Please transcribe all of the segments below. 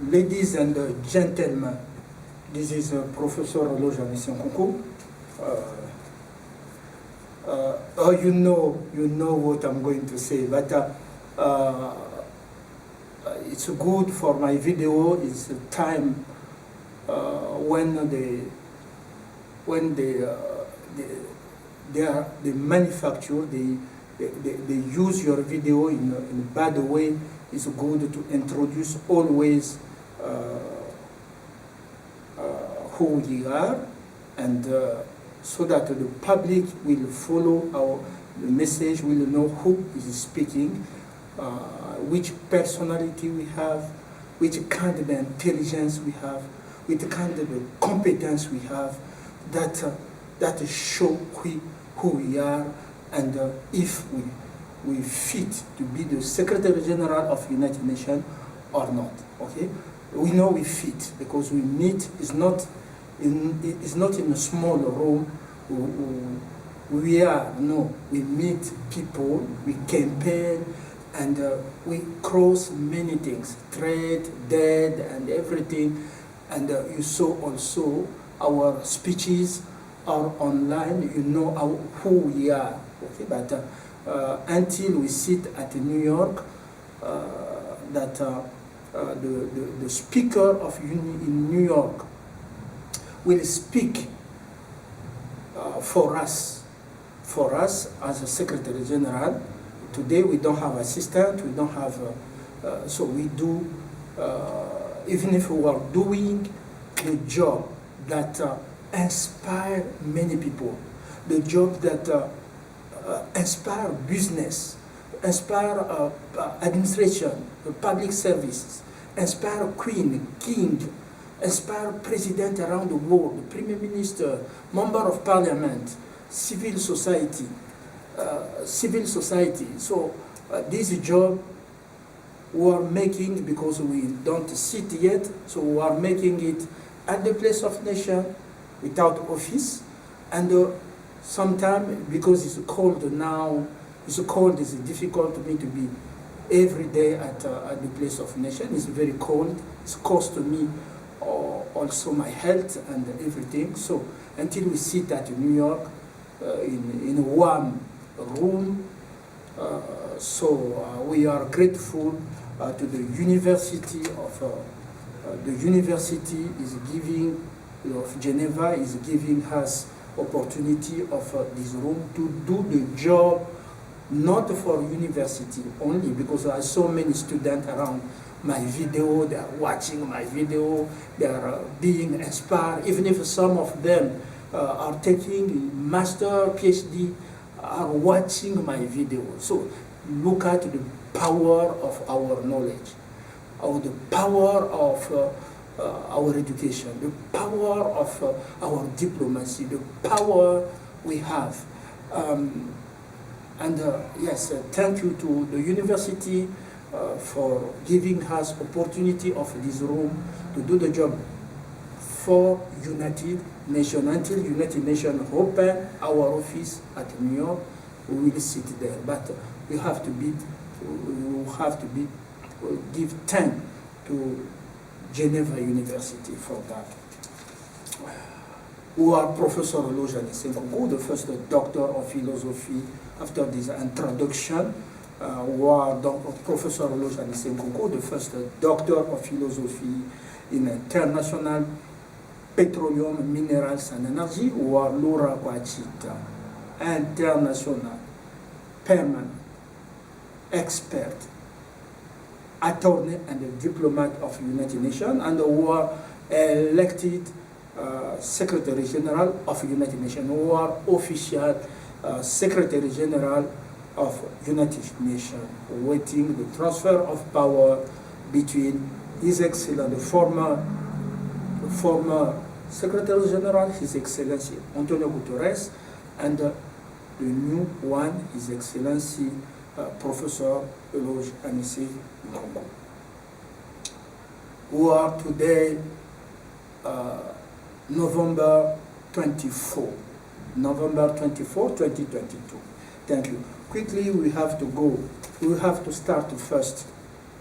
Ladies and gentlemen, this is Professor Nkounkou. You know what I'm going to say, but it's good for my video. It's a time when they manufacture, they use your video in a bad way. It's good to introduce always who we are, and so that the public will follow the message, will know who is speaking, which personality we have, which kind of intelligence we have, which kind of competence we have, that show who we are, and if we fit to be the Secretary General of United Nations or not. Okay, we know we fit because we meet. It's not in a small room. We meet people, we campaign, and we cross many things, trade, dead, and everything. And you saw also our speeches are online. You know who we are. Okay, but until we sit at New York, the speaker in New York will speak for us as a Secretary General. Today we don't have assistant, we don't have, so we do, even if we are doing the job that inspire many people, the job that inspire business, inspire administration, public services, inspire queen, king, inspire president around the world, prime minister, member of parliament, civil society. So this job we are making, because we don't sit yet, so we are making it at the place of nation, without office, and sometimes because it's cold now, it's difficult for me to be every day at the place of nation. It's very cold. It's cost to me also my health and everything. So until we sit at New York in a warm room, we are grateful to the University is giving of Geneva is giving us opportunity of this room to do the job, not for university only, because I saw many students around my video, they are watching my video, they are being inspired, even if some of them are taking master, PhD, are watching my video. So look at the power of our knowledge, or the power of our education, the power of our diplomacy, the power we have. Yes, thank you to the university for giving us opportunity of this room to do the job for United Nations. Until United Nations open our office at New York, we will sit there. But we have to give thanks to Geneva University for that. Who are Professor Nkounkou, the first doctor of philosophy after this introduction. Who are Professor Nkounkou, the first doctor of philosophy in international petroleum, minerals and energy. Who are Laura Kwachita, international permanent expert, attorney and a diplomat of United Nations, and who are elected Secretary General of United Nations, who are official Secretary General of United Nations, waiting the transfer of power between His Excellency, the former Secretary General, His Excellency Antonio Guterres, and the new one, His Excellency Professor Nkounkou, who are today November 24, 2022. Thank you. Quickly, we have to go. We have to start first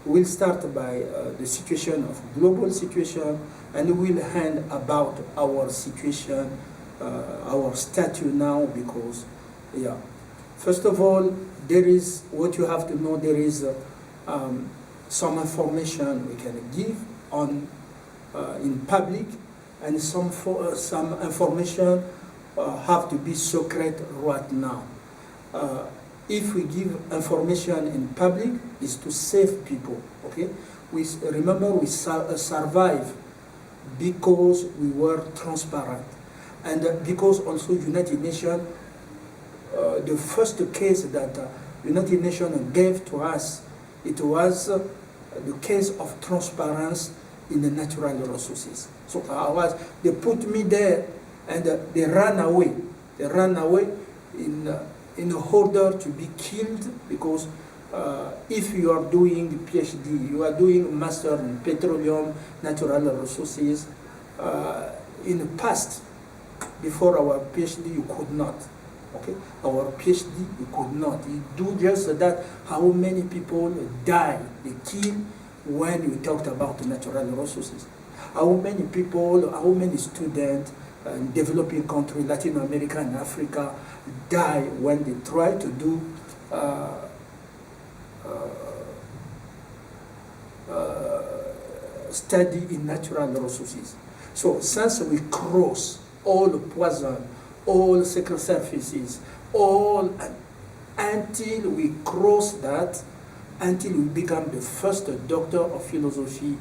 We'll start by the situation of global situation, and we'll hand about our situation, our status now, because, yeah. First of all, there is, what you have to know, there is some information we can give on in public, and some information have to be secret right now. If we give information in public, is to save people, okay? Remember, we survive because we were transparent. And because also United Nations, the first case that United Nations gave to us, it was the case of transparency in the natural resources. So they put me there, and they ran away. They ran away in order to be killed, because if you are doing PhD, you are doing master in petroleum, natural resources, in the past, before our PhD, you could not. Okay, our PhD, you could not. You do just that. How many people die, they kill, when you talked about natural resources? How many people, how many students in developing countries, Latin America and Africa, die when they try to do study in natural resources? So since we cross all poison, all secret surfaces, all, until we cross that, until we become the first doctor of philosophy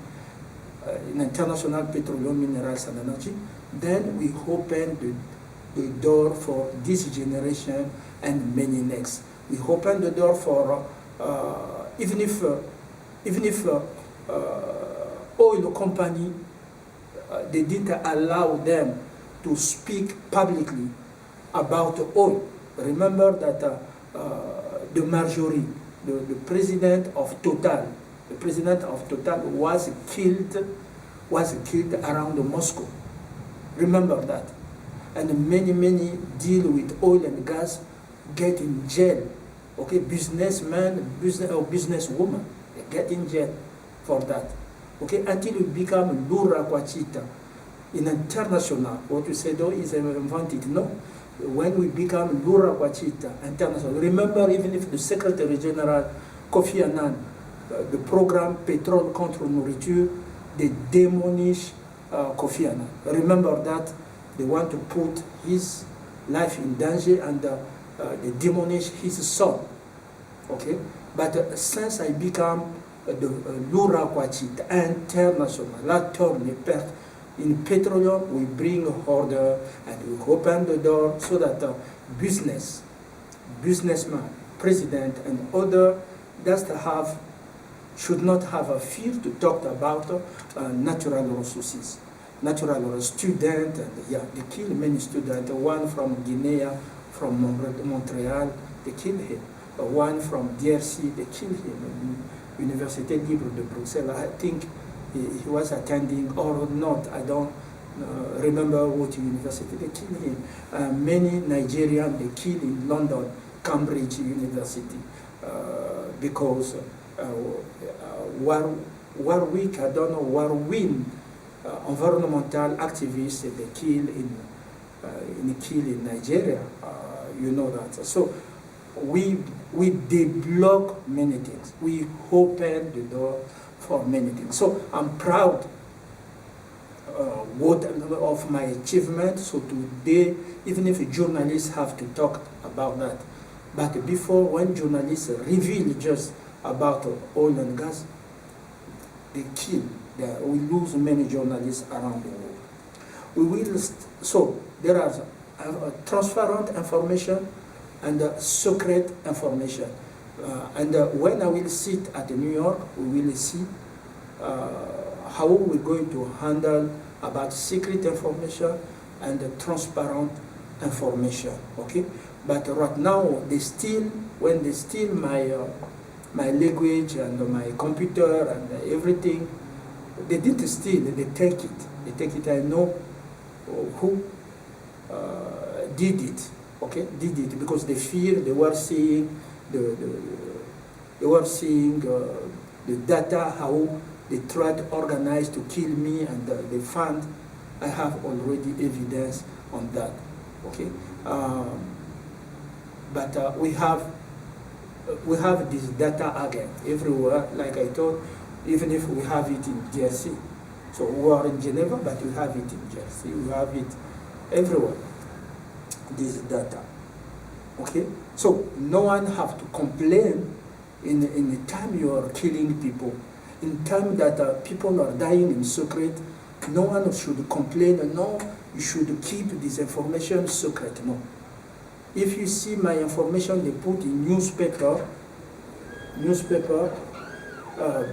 in international petroleum, minerals and energy, then we open the door for this generation and many next. We open the door for, even if oil company, they didn't allow them to speak publicly about oil. Remember that the Marjorie, the president of Total, was killed around Moscow. Remember that. And many deal with oil and gas get in jail. Okay, businessmen, businesswoman, they get in jail for that. Okay, until we become Lura Kwachita in international. What you said though is invented, no? When we become Lura Kwachita international. Remember, even if the Secretary General Kofi Annan, the program Pétrole contre Nourriture, they demolish Kofi Annan. Remember that they want to put his life in danger, and they demolish his son. Okay, but since I become the Lura Kwachita international, la tourne perte in petroleum, we bring order and we open the door so that businessman, president, and other should not have a fear to talk about natural resources. Natural student, and yeah, they kill many students. One from Guinea, from Montreal, they kill him. One from DRC, they kill him. Université Libre de Bruxelles, I think he was attending or not, I don't remember what university, they killed him. Many Nigerians, they killed in London, Cambridge University, because Warwick, I don't know, Warwin, environmental activists, they kill in Nigeria, you know that. So we deblock many things. We open the door for many things. So I'm proud of my achievement. So today, even if journalists have to talk about that, but before, when journalists reveal just about oil and gas, they kill. We lose many journalists around the world. We will so there are transparent information and secret information. And when I will sit at New York, we will see how we're going to handle about secret information and transparent information. Okay, but right now when they steal my language and my computer and everything, they didn't steal. They take it. They take it. I know who did it. Okay, did it because they fear. They were seeing the data, how they try to organize to kill me and the fund. I have already evidence on that. Okay, but we have this data again everywhere. Like I told, even if we have it in Jersey, so we are in Geneva, but we have it in Jersey. We have it everywhere. This data. Okay, so no one have to complain in the time you are killing people, in time that people are dying in secret. No one should complain. No, you should keep this information secret. No. If you see my information, they put in newspaper,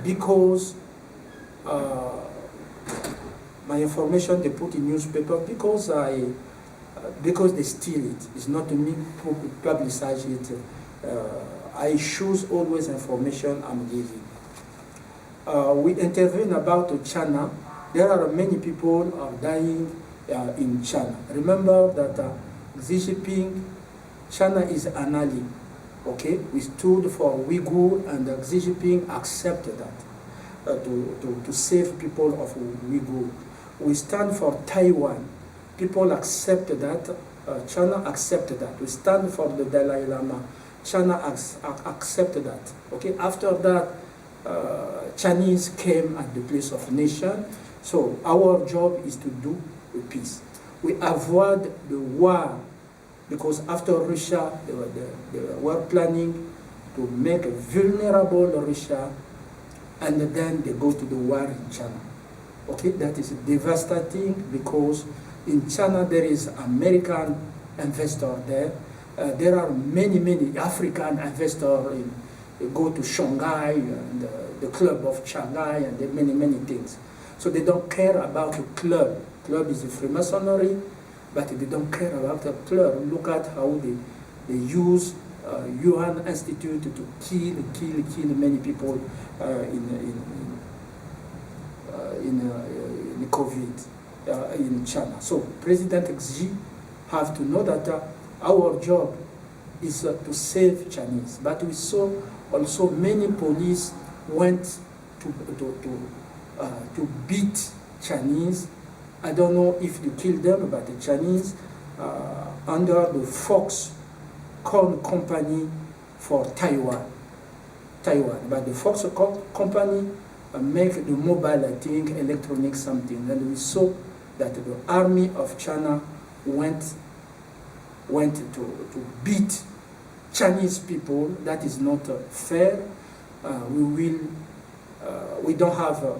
because my information they put in newspaper because they steal it. It's not me who publicize it. I choose always information I'm giving. We intervene about China. There are many people are dying in China. Remember that Xi Jinping, China is an ally. Okay, we stood for Uyghur, and Xi Jinping accepted that to save people of Uyghur. We stand for Taiwan. People accept that. China accepted that. We stand for the Dalai Lama. China accepted that. Okay. After that, Chinese came at the place of nation. So our job is to do peace. We avoid the war, because after Russia, they were planning to make a vulnerable Russia, and then they go to the war in China. Okay, that is devastating, because in China there is American investor there. There are many African investors. They go to Shanghai and the club of Shanghai and many things. So they don't care about the club. Club is a Freemasonry, but they don't care about the club. Look at how they use Yuan Institute to kill many people in COVID in China. So President Xi have to know that our job is to save Chinese. But we saw also many police went to beat Chinese. I don't know if you killed them, but the Chinese under the Foxconn company for Taiwan. But the Foxconn company make the mobile, I think, electronic something. And we saw that the army of China went to beat Chinese people. That is not fair. We don't have a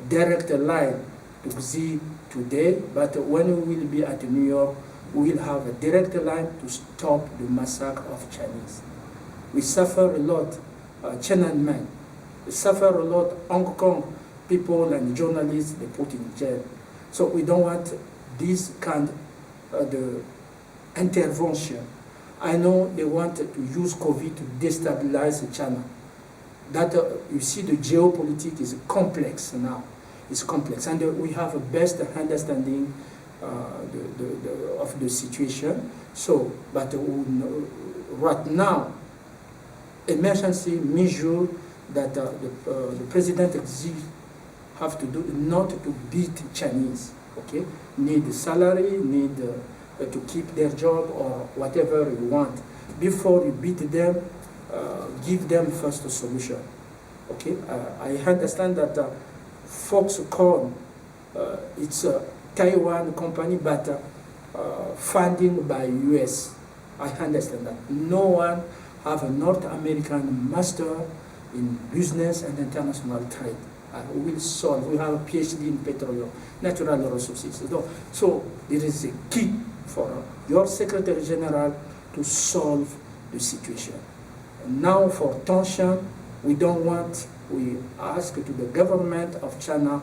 direct line to Xi today, but when we will be at New York, we will have a direct line to stop the massacre of Chinese. We suffer a lot, Tiananmen. We suffer a lot, Hong Kong people and journalists, they put in jail. So we don't want this kind of the intervention. I know they want to use COVID to destabilize China. That you see, the geopolitics is complex now. It's complex, and we have a best understanding of the situation. So, but right now, emergency measure that the President Xi have to do not to beat Chinese. Okay, need salary, need to keep their job or whatever you want. Before you beat them, give them first a solution. Okay, I understand that Foxconn, it's a Taiwan company, but funding by US. I understand that. No one have a North American master in business and international trade. We will solve. We have a PhD in petroleum, natural resources. So it is a key for your Secretary General to solve the situation. Now for tension, we don't want, we ask to the government of China,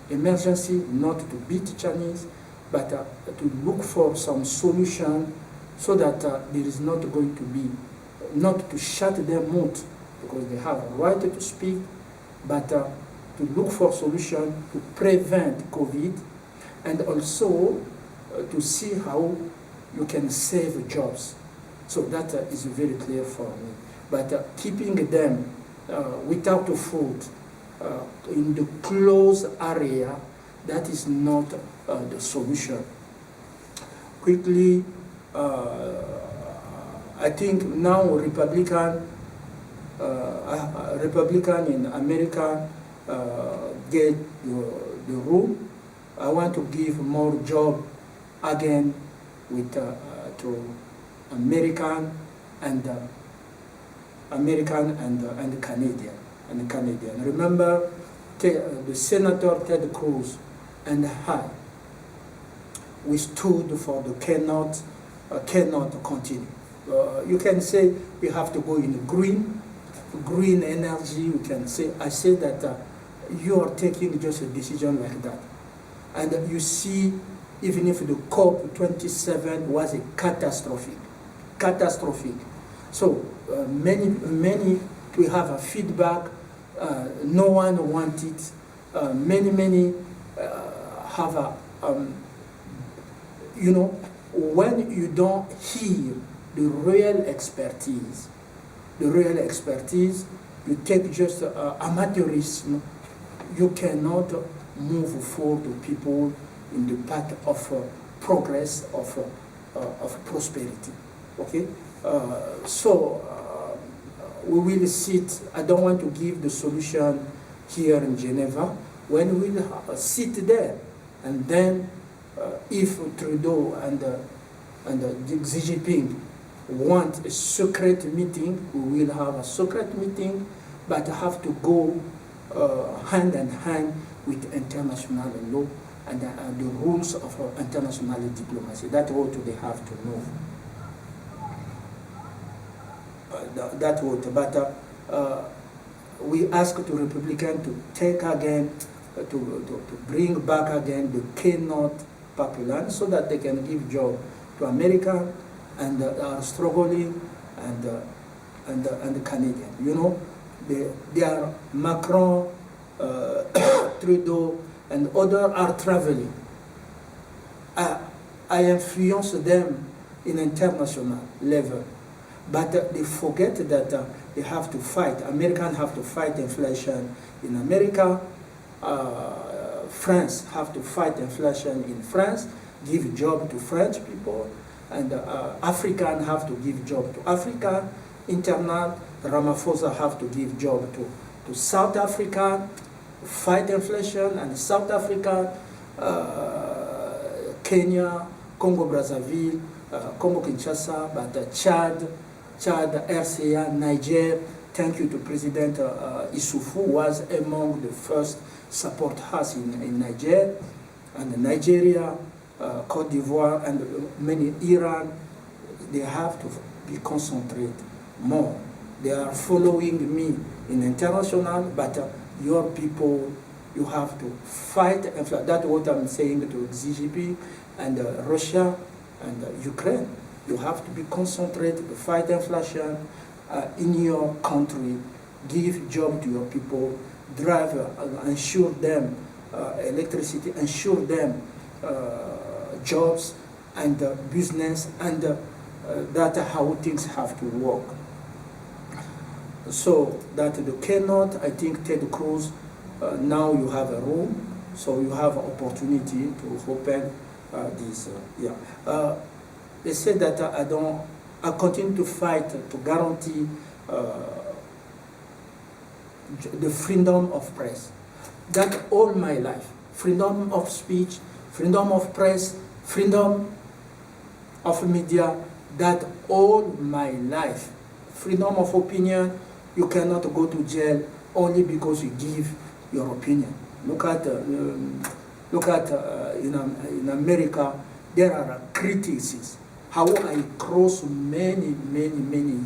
emergency, not to beat Chinese, but to look for some solution so that there is not going to be, not to shut their mouth, because they have a right to speak, but to look for solution to prevent COVID, and also to see how you can save jobs. So that is very clear for me. but keeping them without food in the closed area, that is not the solution. Quickly, I think now Republican in America get the room. I want to give more job again with to American and Canadian. Remember, the Senator Ted Cruz and I, we stood for the cannot continue. You can say we have to go in green energy. You can say, I say that you are taking just a decision like that. And you see, even if the COP27 was a catastrophic. So many, we have a feedback, no one wants it. Many have a, you know, when you don't hear the real expertise, you take just amateurism, you cannot move forward to people in the path of progress, of prosperity. Okay? We will sit. I don't want to give the solution here in Geneva. When we will sit there, and then if Trudeau and Xi Jinping want a secret meeting, we will have a secret meeting, but have to go hand in hand with international law and the rules of international diplomacy. That's what they have to know. We ask the Republicans to take again, to bring back again the cannot population so that they can give job to America and are struggling and Canadian. You know, they are Macron, Trudeau, and others are traveling. I influence them in international level, but they forget that they have to fight. Americans have to fight inflation in America. France have to fight inflation in France, give job to French people, and Africans have to give job to Africa. Internal, Ramaphosa have to give job to South Africa, fight inflation, and South Africa, Kenya, Congo-Brazzaville, Congo-Kinshasa, but Chad, RCA, Niger. Thank you to President Issoufou, was among the first support us in Niger, and Nigeria, Cote d'Ivoire, and many Iran. They have to be concentrated more. They are following me in international, but your people, you have to fight. That's what I'm saying to Xi Jinping and Russia and Ukraine. You have to be concentrated to fight inflation in your country, give job to your people, drive, ensure them electricity, ensure them jobs and business, and that's how things have to work. So that the cannot, I think Ted Cruz, now you have a room, so you have an opportunity to open this. They said that I continue to fight to guarantee the freedom of press. That all my life, freedom of speech, freedom of press, freedom of media, that all my life. Freedom of opinion, you cannot go to jail only because you give your opinion. Look at in America, there are criticisms. How I cross many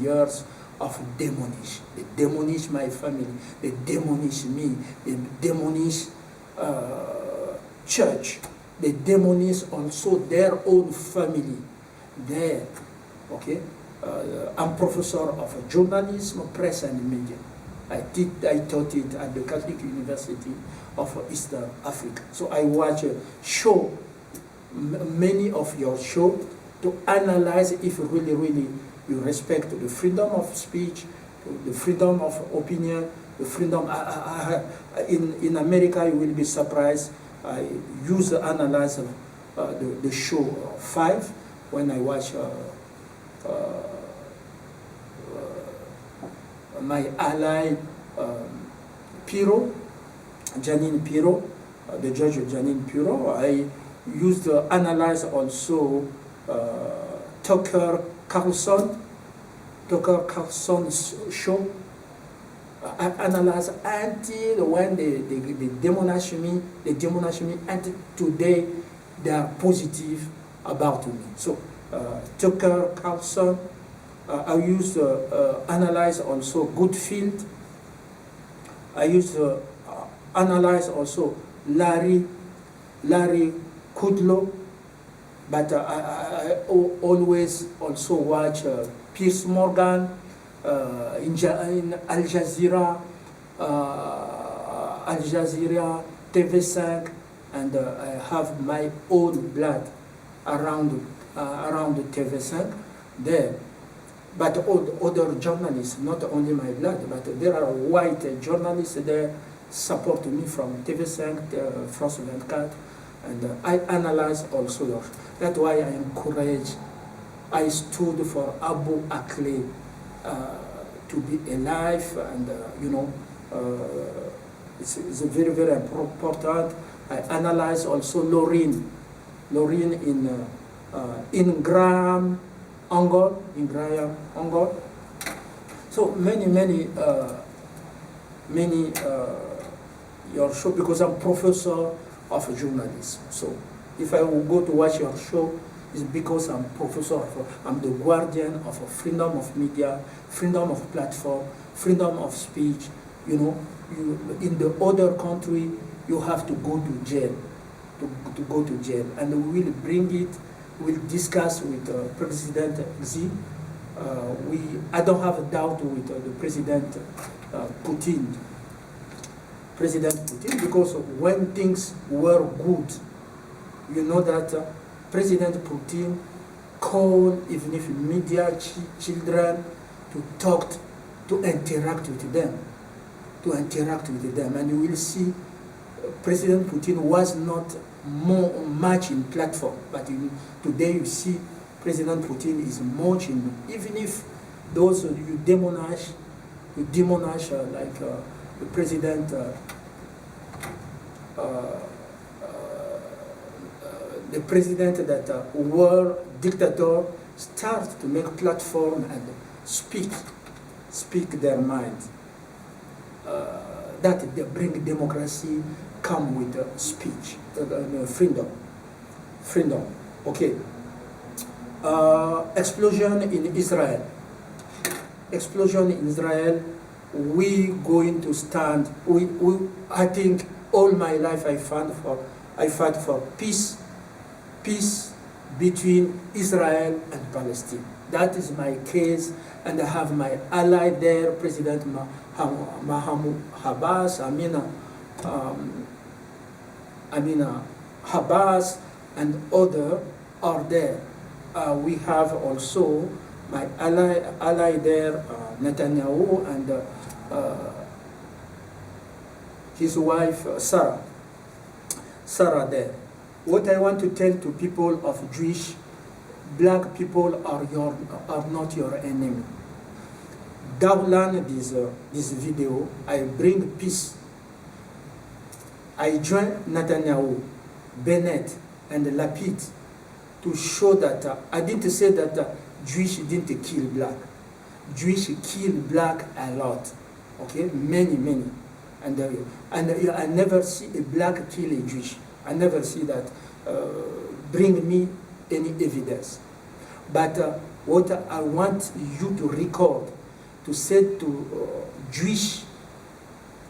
years of demolish. They demolish my family. They demolish me. They demolish church. They demolish also their own family. There, okay. I'm professor of journalism, press, and media. I taught it at the Catholic University of East Africa. So I watch a show, many of your show, to analyze if really you respect the freedom of speech the freedom of opinion, the freedom. In America, you will be surprised. I use the analyze the show 5 when I watch my ally Janine Pirro, the judge Janine Pirro. I used to analyze also Tucker Carlson's show. I analyze until when they demonish me, until today they are positive about me. So Tucker Carlson, I used to analyze also Goodfield. I used to analyze also Larry Kudlow, but I always also watch Piers Morgan in Al Jazeera, TV5, and I have my own blood around TV5 there. But other journalists, not only my blood, but there are white journalists there support me from TV5, France 24, and I analyze also yours. That's why I encourage, I stood for Abu Akleh to be alive, and you know, it's very, very important. I analyze also Lorraine in Graham Angol. So many your show, because I'm professor of journalism. So if I will go to watch your show, it's because I'm professor I'm the guardian of freedom of media, freedom of platform, freedom of speech. You know, in the other country, you have to go to jail, to go to jail, and we will bring it. We'll discuss with President Xi. I don't have a doubt with the President Putin. Because when things were good, you know that President Putin called even if media children to talk, to interact with them, and you will see President Putin was not much in platform, but today you see President Putin is much in, even if those you demonish like the president, the president that were dictator start to make platform and speak their mind. That they bring democracy, come with speech, freedom. Okay. Explosion in Israel. We going to stand. I think all my life I fight for peace between Israel and Palestine. That is my case, and I have my ally there, President Mahmoud Abbas, Amina Abbas, and other are there. We have also my ally there, Netanyahu, and his wife Sarah there. What I want to tell to people of Jewish, black people are not your enemy. Download this video. I bring peace. I join Netanyahu, Bennett, and Lapid to show that I didn't say that Jewish didn't kill black. Jewish kill black a lot. Okay, many. And I never see a black kill a Jewish. I never see that. Bring me any evidence. But what I want you to record, to say to Jewish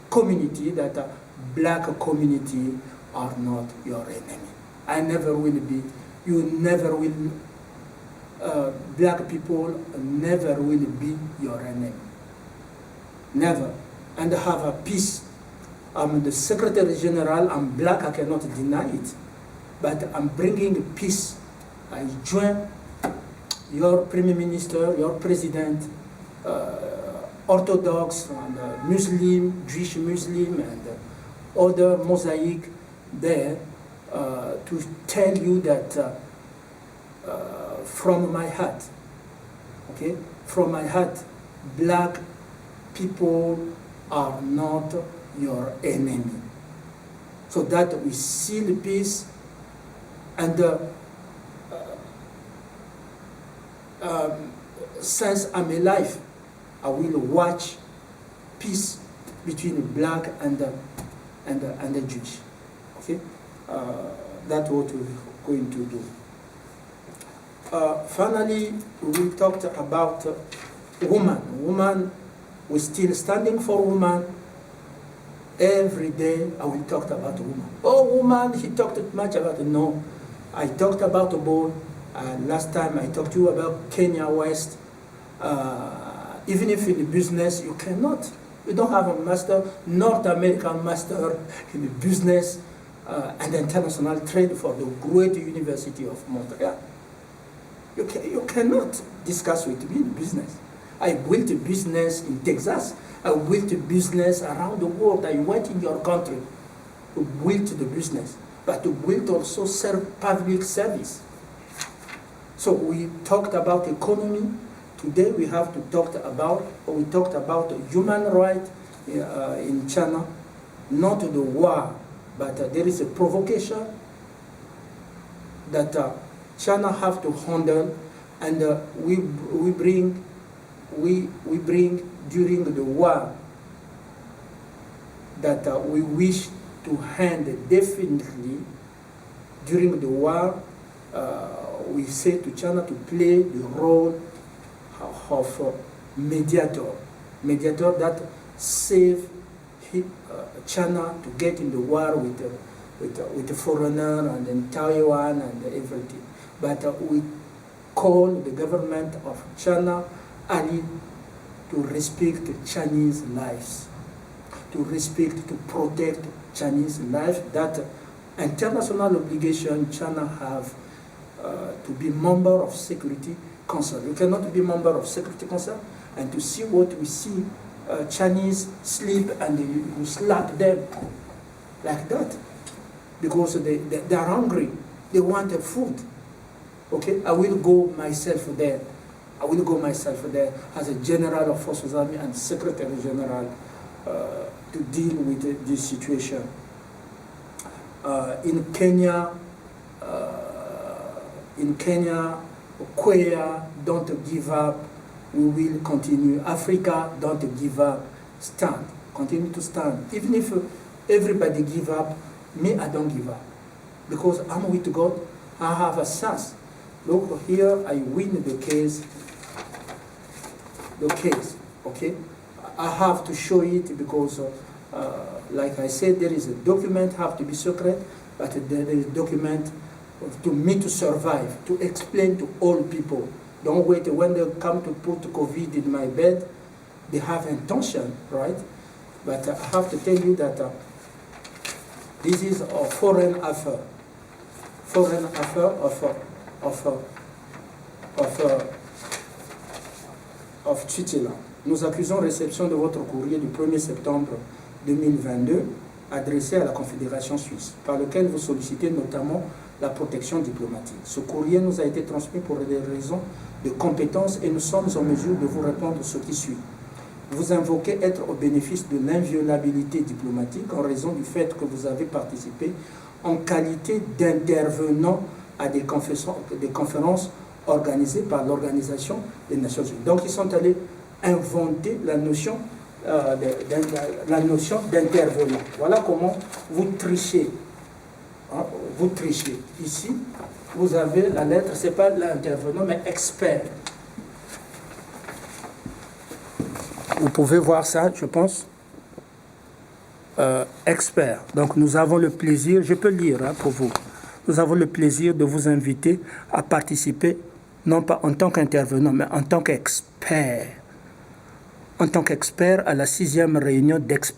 community that black community are not your enemy. I never will be. You never will. Black people never will be your enemy. Never. And have a peace. I'm the Secretary General. I'm black. I cannot deny it. But I'm bringing peace. I join your Prime Minister, your President, Orthodox and Muslim, Jewish Muslim, and other mosaic there to tell you that from my heart, okay, from my heart, black people are not your enemy. So that we seal peace, and since I'm alive, I will watch peace between black and the Jewish. Okay, that's what we're going to do. Finally, we talked about woman. Woman, we're still standing for woman. Every day I will talk about woman. Oh, woman, he talked much about it. No, I talked about a boy. Last time I talked to you about Kenya West. Even if in the business you cannot, you don't have a master, North American master in the business and international trade for the great University of Montreal. You cannot discuss with me in business. I built a business in Texas. I built a business around the world. I went in your country to build the business, but to build also public service. So we talked about economy. Today we have to talk about, we talked about human rights in China, not the war, but there is a provocation that China have to handle, and we bring during the war that we wish to hand definitely during the war. We say to China to play the role of mediator that save China to get in the war with the foreigner and then Taiwan and everything. But we call the government of China ally to respect Chinese lives, to respect, to protect Chinese life. That international obligation China have to be member of Security Council. You cannot be member of Security Council and to see what we see, Chinese sleep and you slap them like that because they are hungry, they want food. Okay, I will go myself there. I will go myself there as a general of Forces Army and Secretary General to deal with this situation. In Kenya, Queer, don't give up. We will continue. Africa, don't give up. Stand. Continue to stand. Even if everybody give up, me, I don't give up. Because I'm with God. I have a sense. Look, here I win the case. Okay? I have to show it because, like I said, there is a document, have to be secret, but there is a document to me to survive, to explain to all people. Don't wait when they come to put COVID in my bed, they have intention, right? But I have to tell you that this is a foreign affair of Switzerland. Nous accusons réception de votre courrier du 1er septembre 2022 adressé à la Confédération suisse, par lequel vous sollicitez notamment la protection diplomatique. Ce courrier nous a été transmis pour des raisons de compétence et nous sommes en mesure de vous répondre ce qui suit. Vous invoquez être au bénéfice de l'inviolabilité diplomatique en raison du fait que vous avez participé en qualité d'intervenant à des conférences organisées par l'Organisation des Nations Unies. Donc ils sont allés inventer la notion d'intervenant. Voilà comment vous trichez. Hein, vous trichez. Ici, vous avez la lettre, ce n'est pas l'intervenant, mais expert. Vous pouvez voir ça, je pense. Expert. Donc nous avons le plaisir, je peux lire hein, pour vous. Nous avons le plaisir de vous inviter à participer, non pas en tant qu'intervenant, mais en tant qu'expert. En tant qu'expert à la 6e réunion d'experts